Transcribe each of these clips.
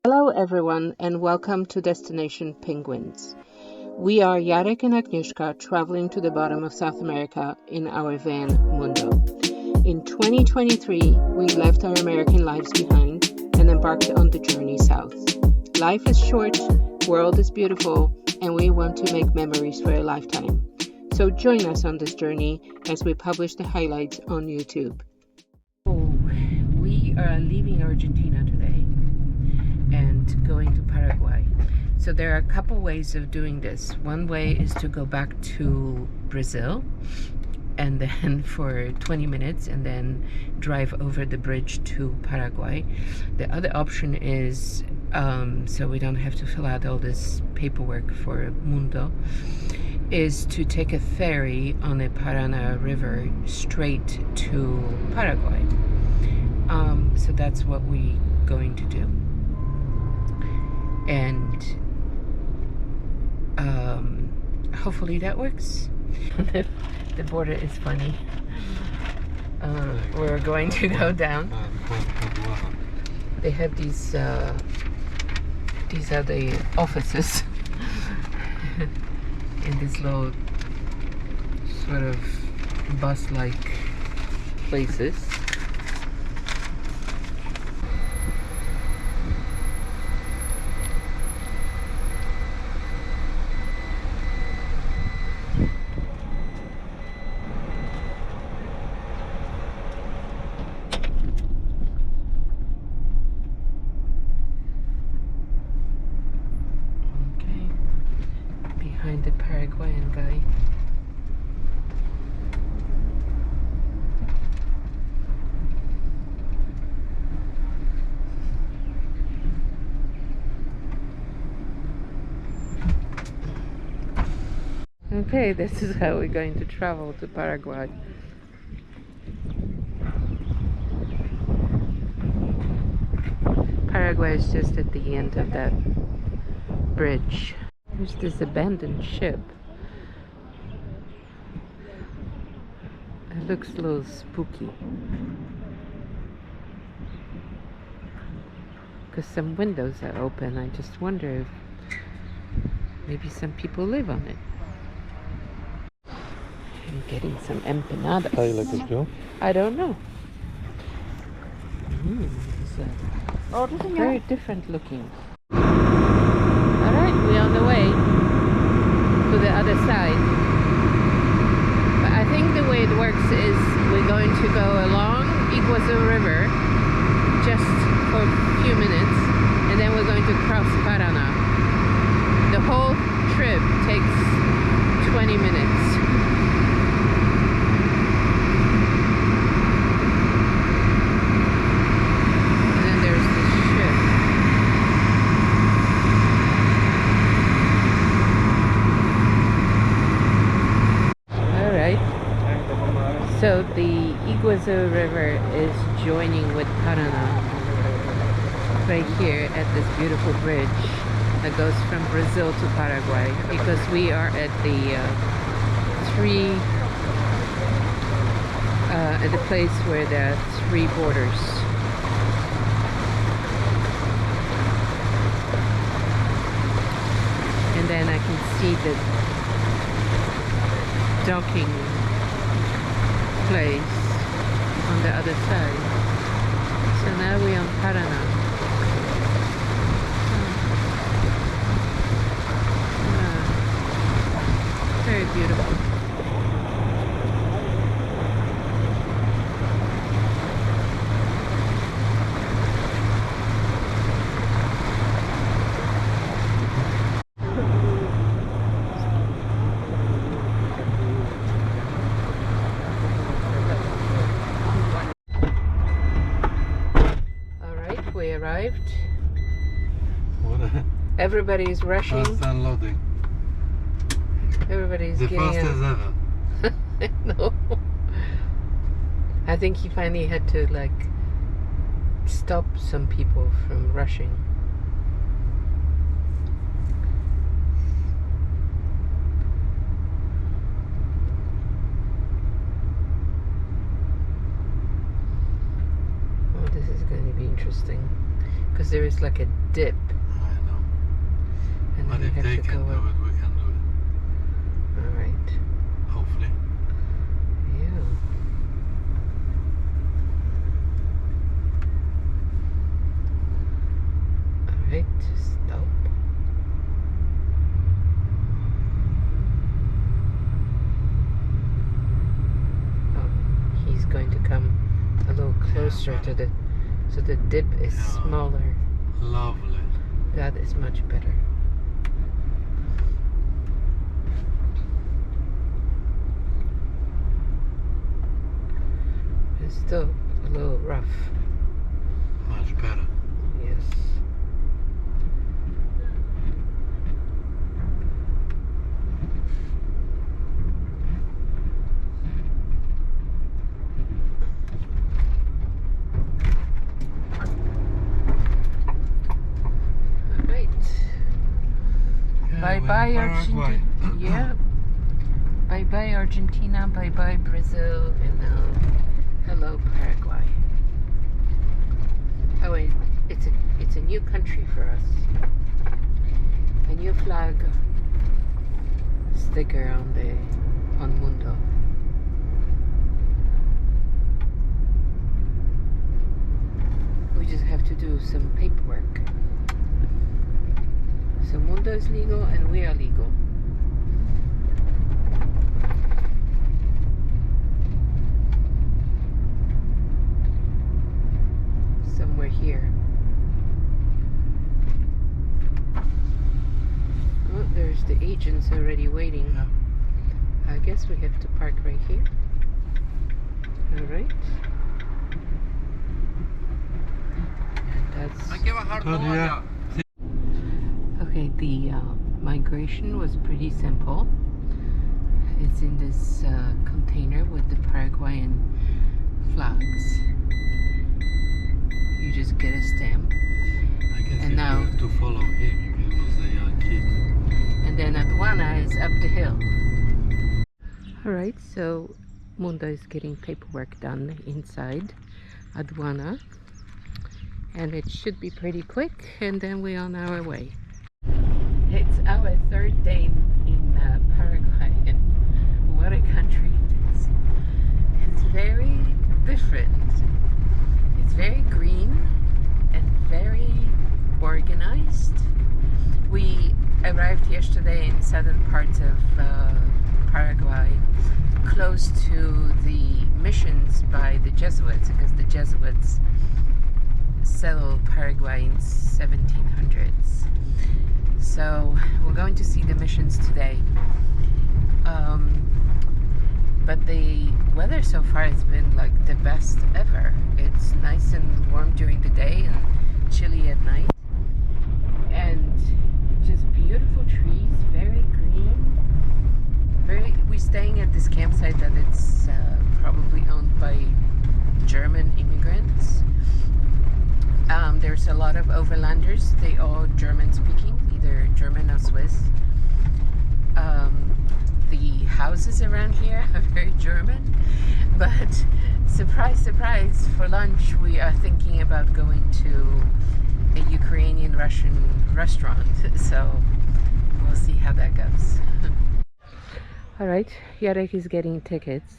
Hello everyone and welcome to Destination Penguins. We are Jarek and Agnieszka traveling to the bottom of South America in our van Mundo. In 2023, we left our American lives behind and embarked on the journey south. Life is short, world is beautiful, and we want to make memories for a lifetime. So join us on this journey as we publish the highlights on YouTube. We are leaving Argentina today and going to Paraguay. So there are a couple ways of doing this. One way is to go back to Brazil and then for 20 minutes and then drive over the bridge to Paraguay. The other option is, so we don't have to fill out all this paperwork for Mundo, is to take a ferry on the Parana River straight to Paraguay. So that's what we're going to do. And hopefully that works. The border is funny. We're going to go down. They have these are the offices in these little sort of bus-like places. The Paraguayan guy. Okay, this is how we're going to travel to Paraguay. Paraguay is just at the end of that bridge. There's this abandoned ship. It looks a little spooky. Because some windows are open. I just wonder if maybe some people live on it. I'm getting some empanadas. How you like this, Joe? I don't know. It's very different looking. Alright, we're on the way to the other side. But I think the way it works is we're going to go along Iguazu River just for a few minutes and then we're going to cross Parana. The whole trip takes 20 minutes. And then there's this ship. So the Iguazu River is joining with Parana right here at this beautiful bridge that goes from Brazil to Paraguay, because we are at the at the place where there are three borders. And then I can see the docking place on the other side. So now we're on Parana. Very beautiful. We arrived. Everybody's rushing. Fast unloading. Everybody's the getting fastest ever. No. I think he finally had to like stop some people from rushing. Oh, this is going to be interesting. because there is like a dip. I know. And But then if we they have to can go do up. it, we can do it. Alright. Hopefully. Yeah. Alright, stop. Oh, he's going to come a little closer to the, so the dip is Yeah. smaller. Lovely. That is much better. It's still a little rough. Much better. Yes. Alright. Bye bye Argentina. Yeah. Bye bye Argentina. Bye bye Brazil. And now hello Paraguay. Oh wait, it's a new country for us. A new flag sticker on Mundo. We just have to do some paperwork. So Mundo is legal and we are legal. Somewhere here. Oh, there's the agents already waiting. Yeah. I guess we have to park right here. Alright. That's okay. The migration was pretty simple. It's in this container with the Paraguayan flags. You just get a stamp. I guess And you now- have to follow him because they are kids. And then Aduana is up the hill. Alright, so Mundo is getting paperwork done inside Aduana. And it should be pretty quick, and then we're on our way. It's our third day in Paraguay, and what a country it is. It's very different. It's very green and very organized. We arrived yesterday in southern parts of Paraguay, close to the missions by the Jesuits, because the Jesuits settled Paraguay in 1700s. So we're going to see the missions today. But the weather so far has been like the best ever. It's nice and warm during the day and chilly at night. And just beautiful trees, very green. We're staying at this campsite that it's probably owned by German immigrants. There's a lot of overlanders. They all German speaking, either German or Swiss. The houses around here are very German, but surprise, surprise, for lunch we are thinking about going to a Ukrainian-Russian restaurant, so we'll see how that goes. Alright, Yarek is getting tickets.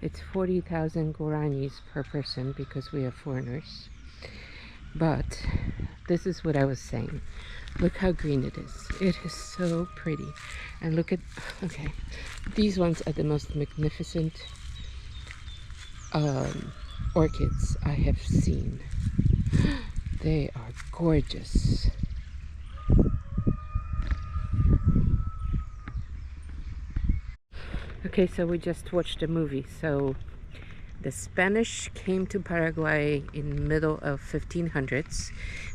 It's 40,000 guaranis per person because we are foreigners. But this is what I was saying. Look how green it is. It is so pretty. And look at, okay, these ones are the most magnificent orchids I have seen. They are gorgeous. Okay, so we just watched a movie. So the Spanish came to Paraguay in the middle of 1500s.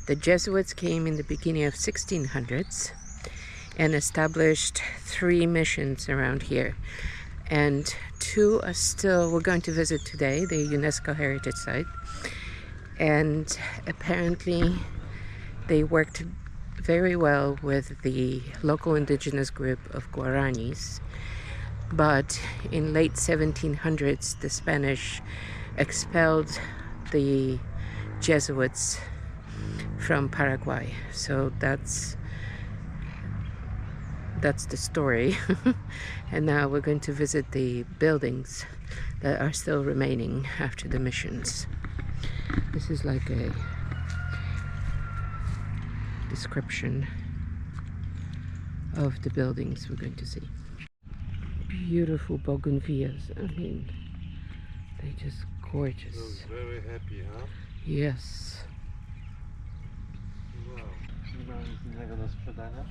The Jesuits came in the beginning of 1600s and established 3 missions around here. And 2 are still, we're going to visit today, the UNESCO Heritage Site. And apparently they worked very well with the local indigenous group of Guaranis. But in late 1700s, the Spanish expelled the Jesuits from Paraguay. So that's the story. And now we're going to visit the buildings that are still remaining after the missions. This is like a description of the buildings we're going to see. Beautiful bougainvilleas. I mean, they're just gorgeous. Looks very happy, huh? Yes. Wow. Nie ma nic innego do sprzedania?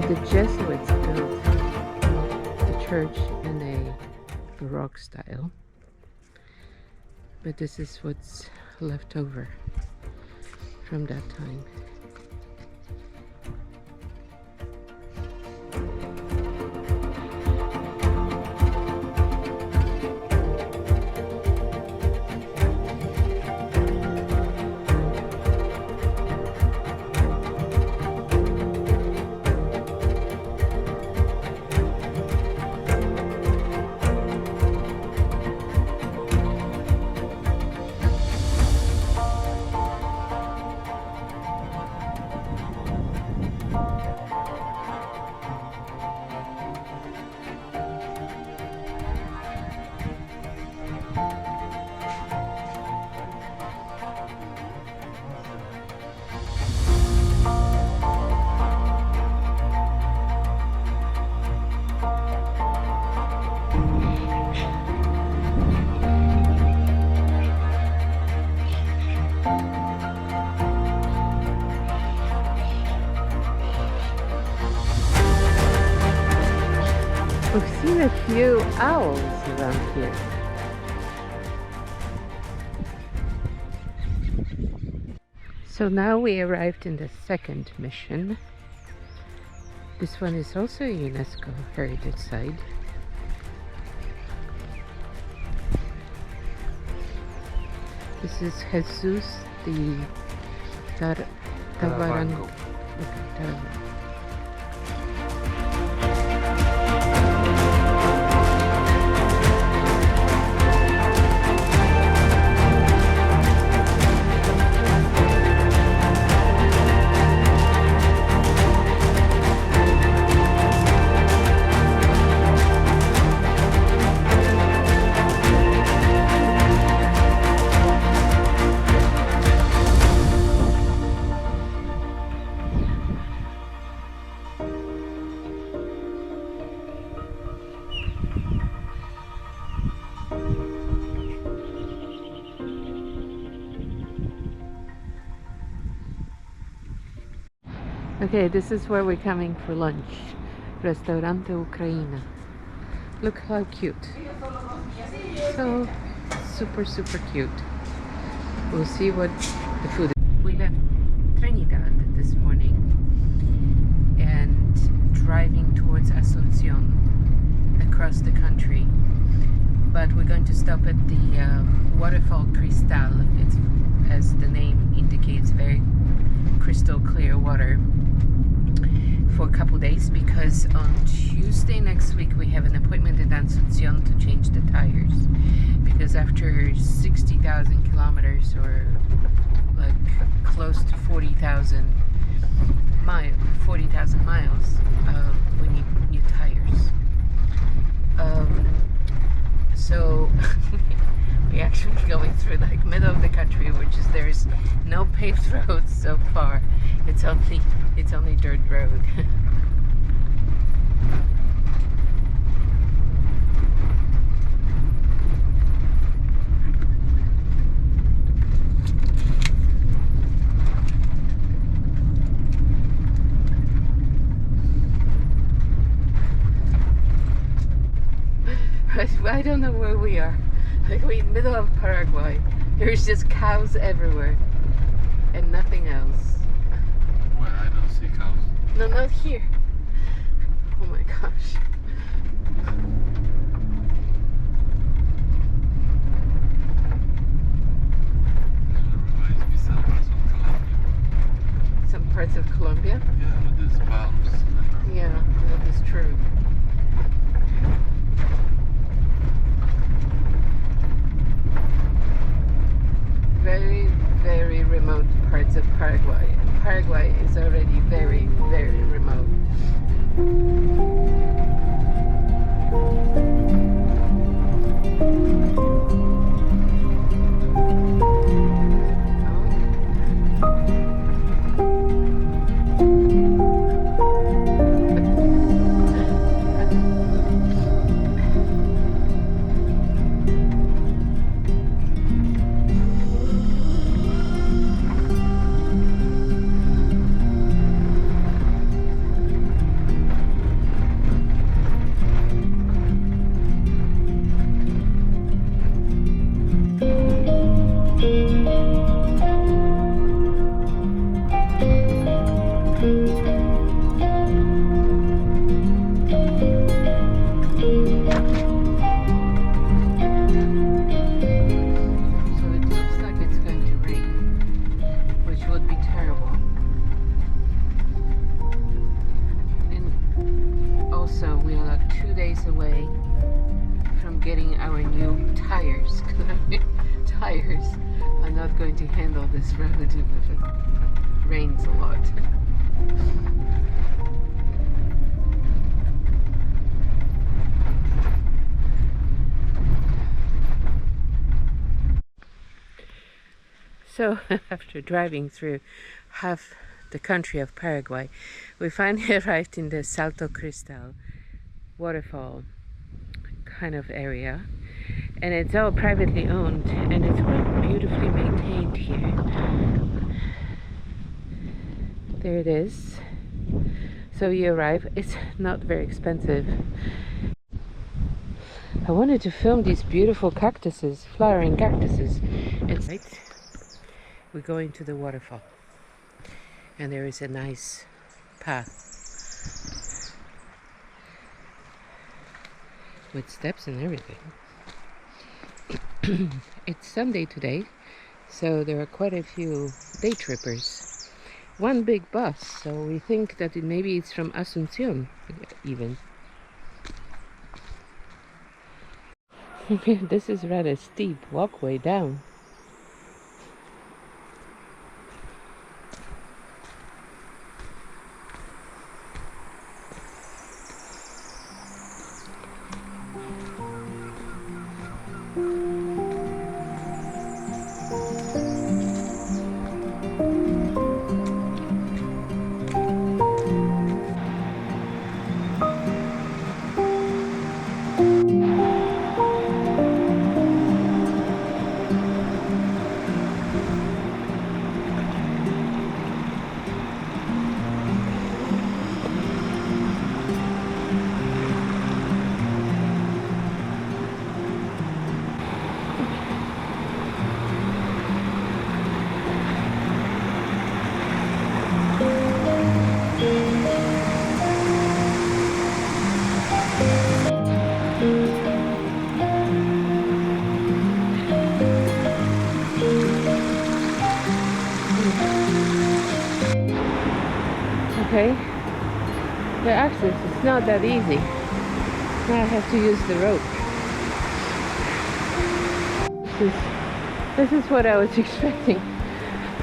The Jesuits built the church in a Baroque style, but this is what's left over from that time. We've seen a few owls around here. So now we arrived in the second mission. This one is also a UNESCO heritage site. This is Jesus the Tavarango. Okay, Tavarango. Okay, this is where we're coming for lunch. Restaurante Ucraina. Look how cute. So super cute. We'll see what the food is. We left Trinidad this morning and driving towards Asuncion across the country. But we're going to stop at the waterfall Cristal. It's, as the name indicates, very crystal clear water, for a couple days, because on Tuesday next week we have an appointment in Asuncion to change the tires, because after 60,000 kilometers, or like close to 40,000 miles, we need new tires. So we're actually going through like middle of the country, which is, there's no paved roads so far. It's only dirt road. I don't know where we are. Like, we're in the middle of Paraguay. There's just cows everywhere. and nothing else. Well, I don't see cows. No, not here. Oh my gosh. Reminds me some parts of Colombia. Some parts of Colombia? Yeah, with these palms. Yeah, that is true. Very, very remote parts of Paraguay. Paraguay is already very, very remote. Away from getting our new tires. Tires are not going to handle this road if it rains a lot. So after driving through half the country of Paraguay, we finally arrived in the Salto Cristal waterfall kind of area, and it's all privately owned and it's quite beautifully maintained here. There it is. So you arrive, it's not very expensive. I wanted to film these beautiful cactuses, flowering cactuses. It's right. We're going to the waterfall and there is a nice path with steps and everything. It's Sunday today, so there are quite a few day trippers. One big bus, so we think that maybe it's from Asuncion even. This is rather steep walkway down. Okay, the access is not that easy. Now I have to use the rope. This is what I was expecting.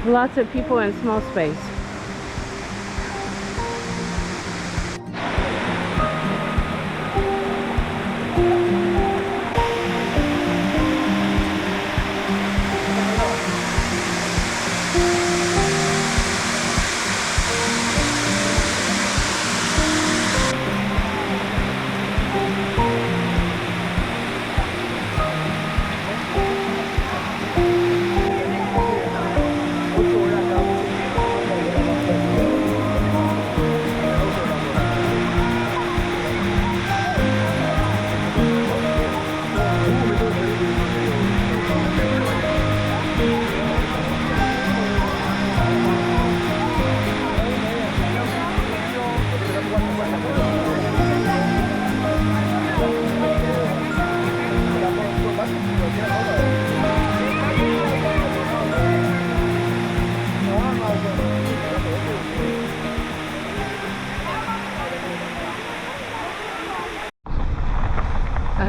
Lots of people in small space.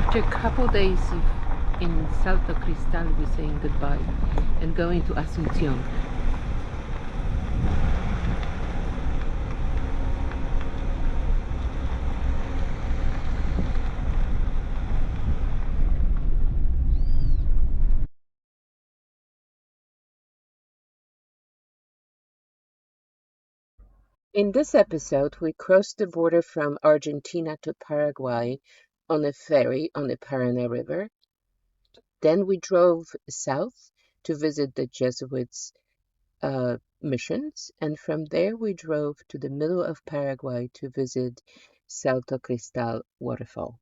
After a couple days in Salto Cristal, we're saying goodbye and going to Asuncion. In this episode, we crossed the border from Argentina to Paraguay on a ferry on the Parana River. Then we drove south to visit the Jesuit Missions, and from there we drove to the middle of Paraguay to visit Salto Cristal waterfall.